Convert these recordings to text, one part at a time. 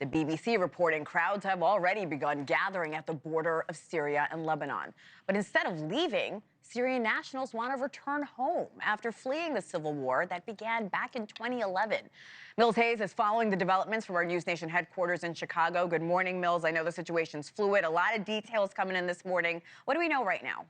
The BBC reporting crowds have already begun gathering at the border of Syria and Lebanon. But instead of leaving, Syrian nationals want to return home after fleeing the civil war that began back in 2011. Mills Hayes is following the developments from our NewsNation headquarters in Chicago. Good morning, Mills. I know the situation's fluid. A lot of details coming in this morning. What do we know right now?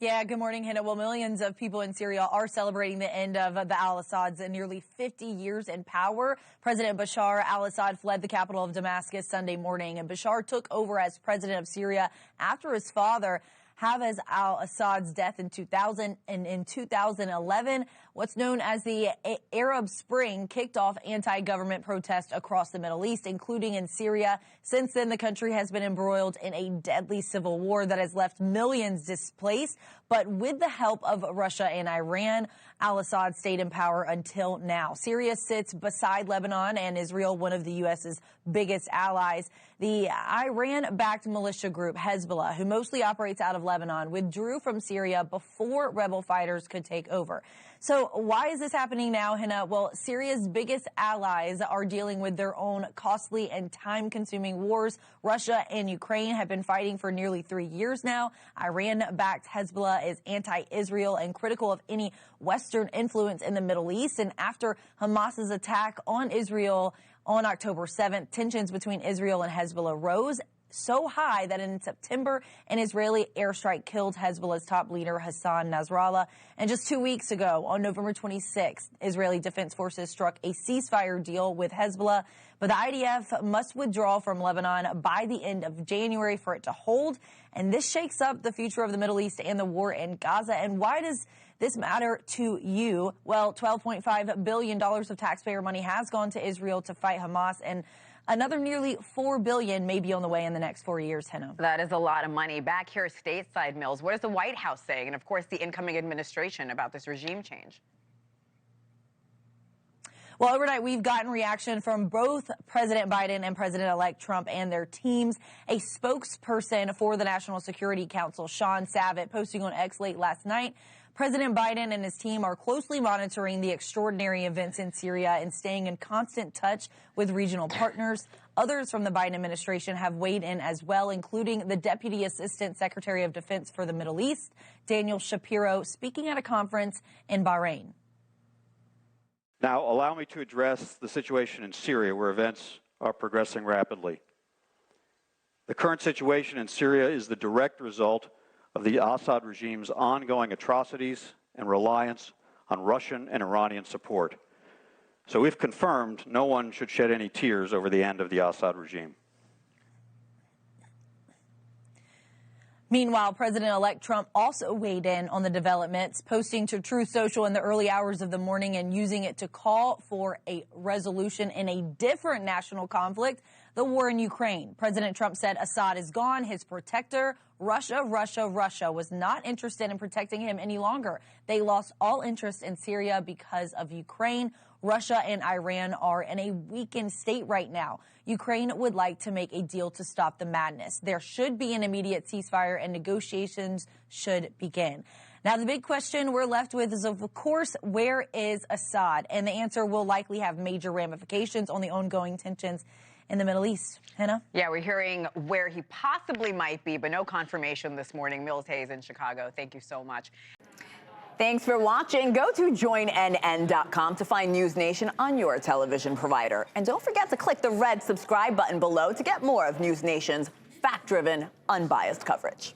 Yeah, good morning, Hena. Well, millions of people in Syria are celebrating the end of the al-Assad's nearly 50 years in power. President Bashar al-Assad fled the capital of Damascus Sunday morning, and Bashar took over as president of Syria after his father, Hafez al-Assad's death in 2000. And in 2011, what's known as the Arab Spring kicked off anti-government protests across the Middle East, including in Syria. Since then, the country has been embroiled in a deadly civil war that has left millions displaced. But with the help of Russia and Iran, al-Assad stayed in power until now. Syria sits beside Lebanon and Israel, one of the U.S.'s biggest allies. The Iran-backed militia group Hezbollah, who mostly operates out of Lebanon, withdrew from Syria before rebel fighters could take over. So why is this happening now, Hena? Well, Syria's biggest allies are dealing with their own costly and time-consuming wars. Russia and Ukraine have been fighting for nearly 3 years now. Iran-backed Hezbollah is anti-Israel and critical of any Western influence in the Middle East. And after Hamas's attack on Israel on October 7th, tensions between Israel and Hezbollah rose so high that in September, an Israeli airstrike killed Hezbollah's top leader, Hassan Nasrallah. And just 2 weeks ago, on November 26th, Israeli Defense Forces struck a ceasefire deal with Hezbollah. But the IDF must withdraw from Lebanon by the end of January for it to hold. And this shakes up the future of the Middle East and the war in Gaza. And why does this matter to you? Well, $12.5 billion of taxpayer money has gone to Israel to fight Hamas, and another nearly $4 billion may be on the way in the next 4 years, Hena. That is a lot of money. Back here stateside, Mills, what is the White House saying, and of course the incoming administration, about this regime change? Well, overnight, we've gotten reaction from both President Biden and President-elect Trump and their teams. A spokesperson for the National Security Council, Sean Savit, posting on X late last night, President Biden and his team are closely monitoring the extraordinary events in Syria and staying in constant touch with regional partners. Others from the Biden administration have weighed in as well, including the Deputy Assistant Secretary of Defense for the Middle East, Daniel Shapiro, speaking at a conference in Bahrain. Now, allow me to address the situation in Syria, where events are progressing rapidly. The current situation in Syria is the direct result of the Assad regime's ongoing atrocities and reliance on Russian and Iranian support. So we've confirmed no one should shed any tears over the end of the Assad regime. Meanwhile, President-elect Trump also weighed in on the developments, posting to Truth Social in the early hours of the morning and using it to call for a resolution in a different national conflict, the war in Ukraine. President Trump said Assad is gone. His protector, Russia was not interested in protecting him any longer. They lost all interest in Syria because of Ukraine. Russia and Iran are in a weakened state right now. Ukraine would like to make a deal to stop the madness. There should be an immediate ceasefire and negotiations should begin. Now, the big question we're left with is, of course, where is Assad? And the answer will likely have major ramifications on the ongoing tensions in the Middle East. Hena? Yeah, we're hearing where he possibly might be, but no confirmation this morning. Mills Hayes in Chicago, thank you so much. Thanks for watching. Go to joinnn.com to find NewsNation on your television provider. And don't forget to click the red subscribe button below to get more of NewsNation's fact-driven, unbiased coverage.